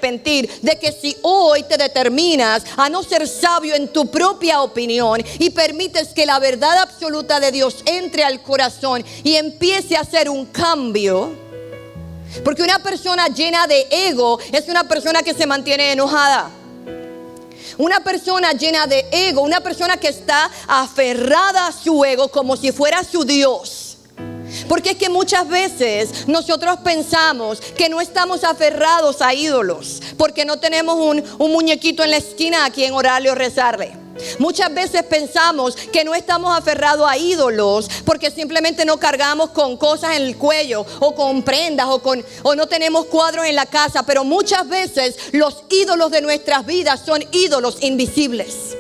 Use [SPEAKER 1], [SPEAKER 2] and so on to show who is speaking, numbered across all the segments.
[SPEAKER 1] de que si hoy te determinas a no ser sabio en tu propia opinión y permites que la verdad absoluta de Dios entre al corazón y empiece a hacer un cambio. Porque una persona llena de ego es una persona que se mantiene enojada. Una persona llena de ego, una persona que está aferrada a su ego como si fuera su Dios. Porque es que muchas veces nosotros pensamos que no estamos aferrados a ídolos, porque no tenemos un muñequito en la esquina a quien orarle o rezarle. Muchas veces pensamos que no estamos aferrados a ídolos porque simplemente no cargamos con cosas en el cuello o con prendas o no tenemos cuadros en la casa. Pero muchas veces los ídolos de nuestras vidas son ídolos invisibles.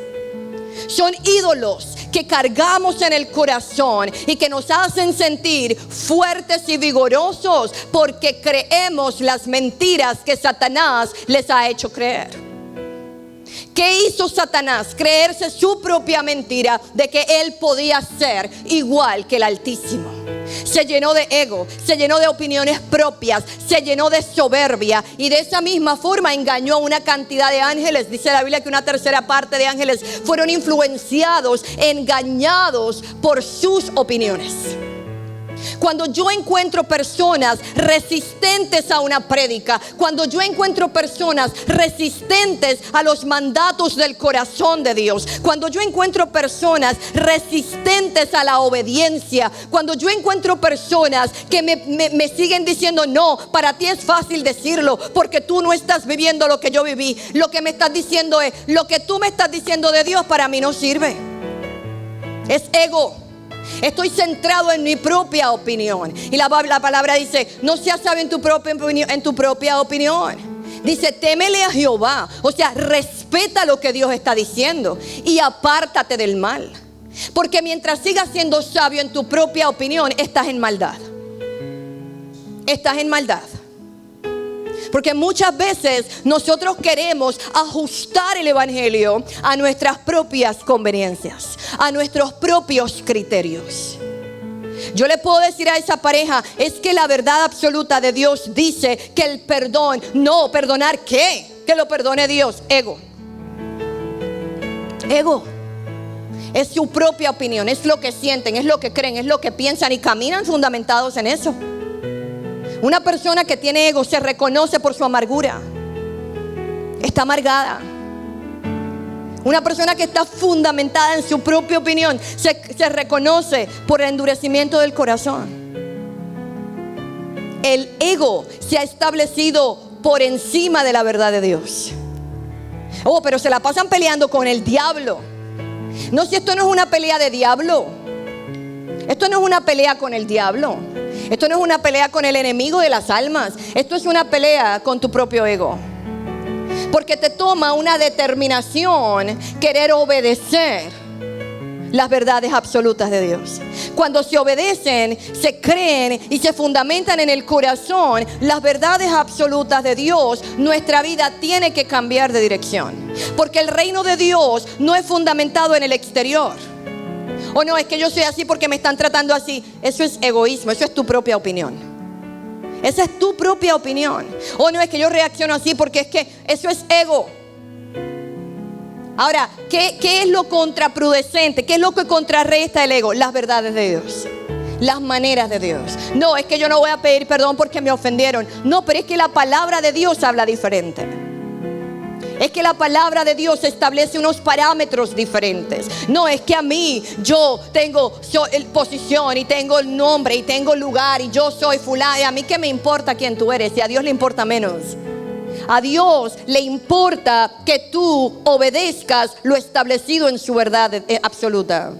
[SPEAKER 1] Son ídolos que cargamos en el corazón y que nos hacen sentir fuertes y vigorosos porque creemos las mentiras que Satanás les ha hecho creer. ¿Qué hizo Satanás? Creerse su propia mentira de que él podía ser igual que el Altísimo. Se llenó de ego, se llenó de opiniones propias, se llenó de soberbia y de esa misma forma engañó a una cantidad de ángeles. Dice la Biblia que una tercera parte de ángeles fueron influenciados, engañados por sus opiniones. Cuando yo encuentro personas resistentes a una prédica, cuando yo encuentro personas resistentes a los mandatos del corazón de Dios, cuando yo encuentro personas resistentes a la obediencia, cuando yo encuentro personas que me siguen diciendo no, para ti es fácil decirlo porque tú no estás viviendo lo que yo viví, lo que me estás diciendo es, lo que tú me estás diciendo de Dios para mí no sirve. Es ego. Estoy centrado en mi propia opinión. Y la palabra dice, no seas sabio en tu propia opinión. Dice, témele a Jehová. O sea, respeta lo que Dios está diciendo y apártate del mal. Porque mientras sigas siendo sabio en tu propia opinión, estás en maldad. Estás en maldad. Porque muchas veces nosotros queremos ajustar el evangelio a nuestras propias conveniencias, a nuestros propios criterios. Yo le puedo decir a esa pareja, es que la verdad absoluta de Dios dice que el perdón, no, perdonar ¿qué? Que lo perdone Dios. Ego. Ego. Es su propia opinión, es lo que sienten, es lo que creen, es lo que piensan y caminan fundamentados en eso. Una persona que tiene ego se reconoce por su amargura. Está amargada. Una persona que está fundamentada en su propia opinión se reconoce por el endurecimiento del corazón. El ego se ha establecido por encima de la verdad de Dios. Oh, pero se la pasan peleando con el diablo. No, si esto no es una pelea de diablo. Esto no es una pelea con el diablo. Esto no es una pelea con el enemigo de las almas. Esto es una pelea con tu propio ego. Porque te toma una determinación querer obedecer las verdades absolutas de Dios. Cuando se obedecen, se creen y se fundamentan en el corazón las verdades absolutas de Dios, nuestra vida tiene que cambiar de dirección. Porque el reino de Dios no es fundamentado en el exterior. O no, es que yo soy así porque me están tratando así. Eso es egoísmo, eso es tu propia opinión. Esa es tu propia opinión. O no, es que yo reacciono así porque es que eso es ego. Ahora, ¿qué es lo contraproducente? ¿Qué es lo que contrarresta el ego? Las verdades de Dios, las maneras de Dios. No, es que yo no voy a pedir perdón porque me ofendieron. No, pero es que la palabra de Dios habla diferente. Es que la palabra de Dios establece unos parámetros diferentes. No, es que a mí, yo tengo posición y tengo el nombre y tengo lugar y yo soy fulano. Y a mí qué me importa quién tú eres, y a Dios le importa menos. A Dios le importa que tú obedezcas lo establecido en su verdad absoluta.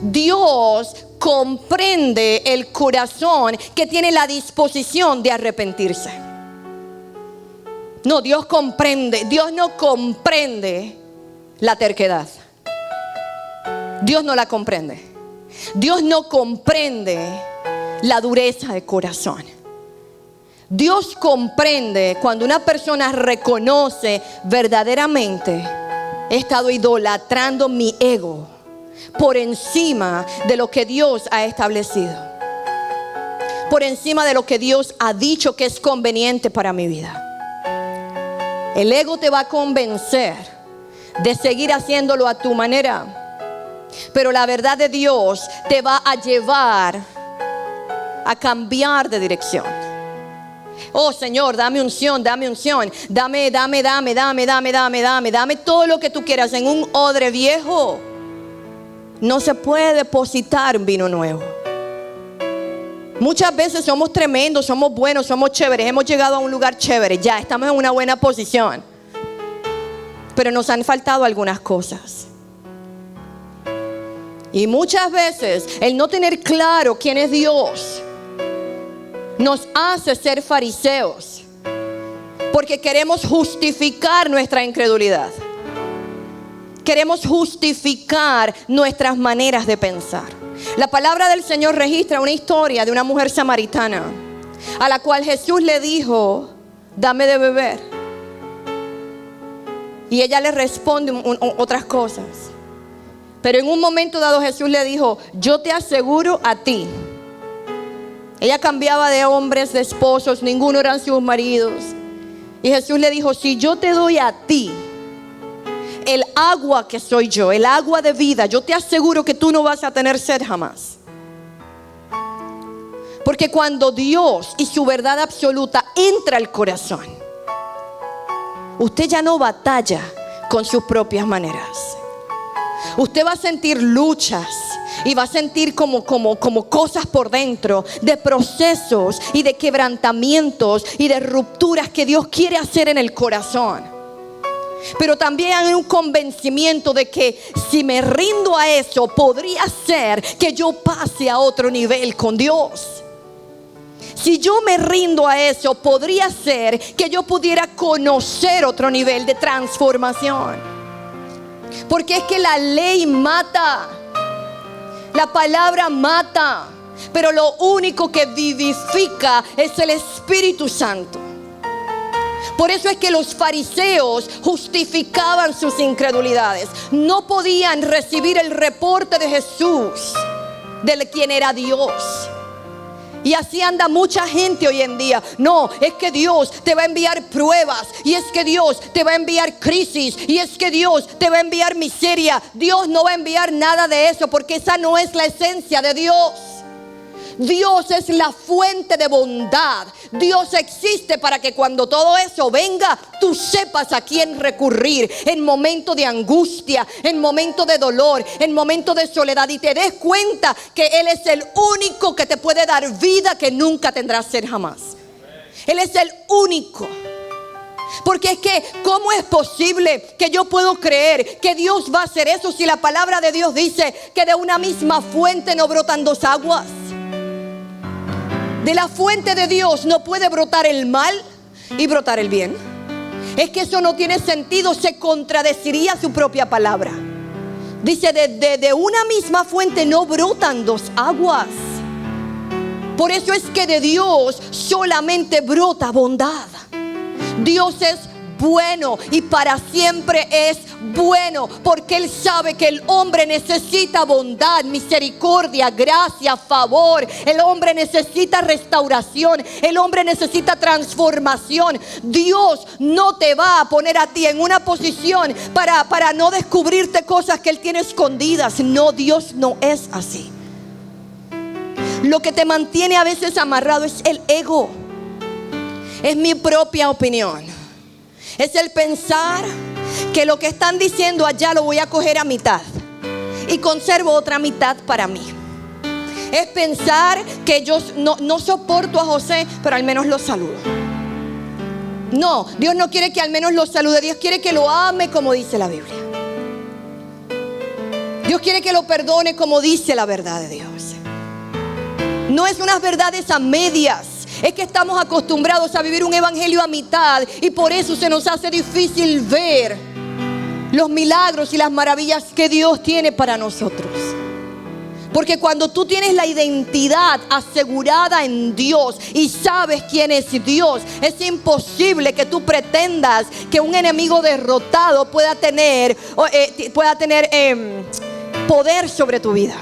[SPEAKER 1] Dios comprende el corazón que tiene la disposición de arrepentirse. No, Dios comprende. Dios no comprende la terquedad. Dios no la comprende. Dios no comprende la dureza de corazón. Dios comprende cuando una persona reconoce verdaderamente: he estado idolatrando mi ego por encima de lo que Dios ha establecido, por encima de lo que Dios ha dicho que es conveniente para mi vida. El ego te va a convencer de seguir haciéndolo a tu manera. Pero la verdad de Dios te va a llevar a cambiar de dirección. Oh Señor, dame unción, dame unción. Dame todo lo que tú quieras en un odre viejo. No se puede depositar vino nuevo. Muchas veces somos tremendos, somos buenos, somos chéveres. Hemos llegado a un lugar chévere, ya estamos en una buena posición. Pero nos han faltado algunas cosas. Y muchas veces el no tener claro quién es Dios nos hace ser fariseos, porque queremos justificar nuestra incredulidad. Queremos justificar nuestras maneras de pensar. La palabra del Señor registra una historia de una mujer samaritana a la cual Jesús le dijo: dame de beber. Y ella le responde otras cosas. Pero en un momento dado Jesús le dijo: yo te aseguro a ti. Ella cambiaba de hombres, de esposos, ninguno eran sus maridos. Y Jesús le dijo: si yo te doy a ti el agua que soy yo, el agua de vida, yo te aseguro que tú no vas a tener sed jamás. Porque cuando Dios y su verdad absoluta entra al corazón, usted ya no batalla con sus propias maneras. Usted va a sentir luchas y va a sentir como cosas por dentro, de procesos y de quebrantamientos y de rupturas que Dios quiere hacer en el corazón. Pero también hay un convencimiento de que si me rindo a eso, podría ser que yo pase a otro nivel con Dios. Si yo me rindo a eso, podría ser que yo pudiera conocer otro nivel de transformación. Porque es que la ley mata, la palabra mata, pero lo único que vivifica es el Espíritu Santo. Por eso es que los fariseos justificaban sus incredulidades. No podían recibir el reporte de Jesús, de quien era Dios. Y así anda mucha gente hoy en día. No, es que Dios te va a enviar pruebas, y es que Dios te va a enviar crisis, y es que Dios te va a enviar miseria. Dios no va a enviar nada de eso, porque esa no es la esencia de Dios. Dios es la fuente de bondad. Dios existe para que cuando todo eso venga, tú sepas a quién recurrir en momento de angustia, en momento de dolor, en momento de soledad, y te des cuenta que Él es el único que te puede dar vida que nunca tendrás sed jamás. Él es el único. Porque es que, ¿cómo es posible que yo puedo creer que Dios va a hacer eso si la palabra de Dios dice que de una misma fuente no brotan dos aguas? De la fuente de Dios no puede brotar el mal y brotar el bien. Es que eso no tiene sentido, se contradeciría su propia palabra. Dice, de una misma fuente no brotan dos aguas. Por eso es que de Dios solamente brota bondad. Dios es bueno y para siempre es bueno, porque Él sabe que el hombre necesita bondad, misericordia, gracia, favor. El hombre necesita restauración, el hombre necesita transformación. Dios no te va a poner a ti en una posición para no descubrirte cosas que Él tiene escondidas. No, Dios no es así. Lo que te mantiene a veces amarrado es el ego. Es mi propia opinión. Es el pensar que lo que están diciendo allá lo voy a coger a mitad y conservo otra mitad para mí. Es pensar que yo no soporto a José, pero al menos lo saludo. No, Dios no quiere que al menos lo salude. Dios quiere que lo ame como dice la Biblia. Dios quiere que lo perdone como dice la verdad de Dios. No es unas verdades a medias. Es que estamos acostumbrados a vivir un evangelio a mitad y por eso se nos hace difícil ver los milagros y las maravillas que Dios tiene para nosotros. Porque cuando tú tienes la identidad asegurada en Dios y sabes quién es Dios, es imposible que tú pretendas que un enemigo derrotado pueda tener poder sobre tu vida.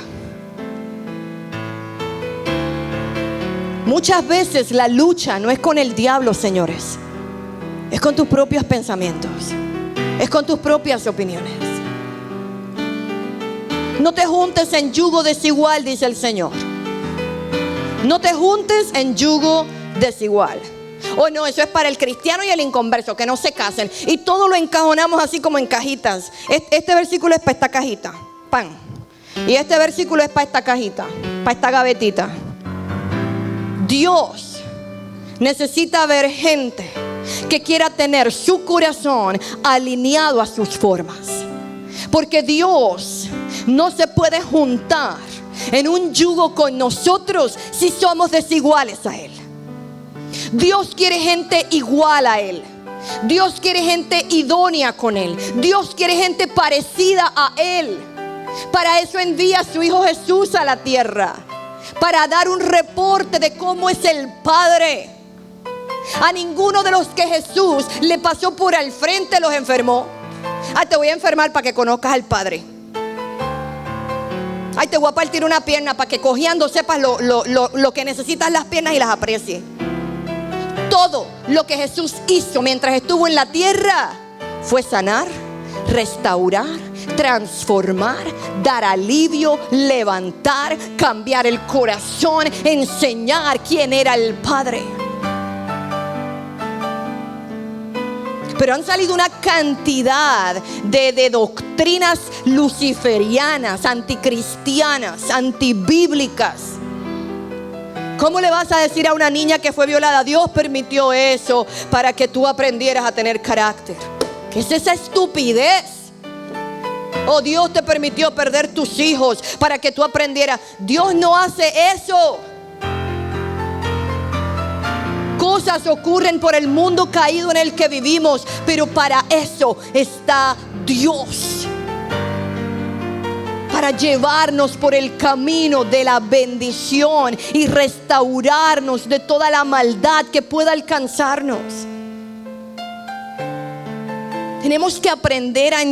[SPEAKER 1] Muchas veces la lucha no es con el diablo, señores. Es con tus propios pensamientos. Es con tus propias opiniones. No te juntes en yugo desigual, dice el Señor. No te juntes en yugo desigual. Oh no, eso es para el cristiano y el inconverso, que no se casen. Y todo lo encajonamos así como en cajitas. Este versículo es para esta cajita, pan. Y este versículo es para esta cajita, para esta gavetita. Dios necesita ver gente que quiera tener su corazón alineado a sus formas. Porque Dios no se puede juntar en un yugo con nosotros si somos desiguales a Él. Dios quiere gente igual a Él. Dios quiere gente idónea con Él. Dios quiere gente parecida a Él. Para eso envía a su Hijo Jesús a la tierra, para dar un reporte de cómo es el Padre. A ninguno de los que Jesús le pasó por al frente los enfermó. Ay, te voy a enfermar para que conozcas al Padre. Ay, te voy a partir una pierna para que cojeando sepas lo que necesitas las piernas y las aprecies. Todo lo que Jesús hizo mientras estuvo en la tierra fue sanar, restaurar, transformar, dar alivio, levantar, cambiar el corazón, enseñar quién era el Padre. Pero han salido una cantidad de doctrinas luciferianas, anticristianas, antibíblicas. ¿Cómo le vas a decir a una niña que fue violada? Dios permitió eso para que tú aprendieras a tener carácter. ¿Qué es esa estupidez? Oh, Dios te permitió perder tus hijos para que tú aprendieras. Dios no hace eso. Cosas ocurren por el mundo caído en el que vivimos, pero para eso está Dios. Para llevarnos por el camino de la bendición y restaurarnos de toda la maldad que pueda alcanzarnos. Tenemos que aprender a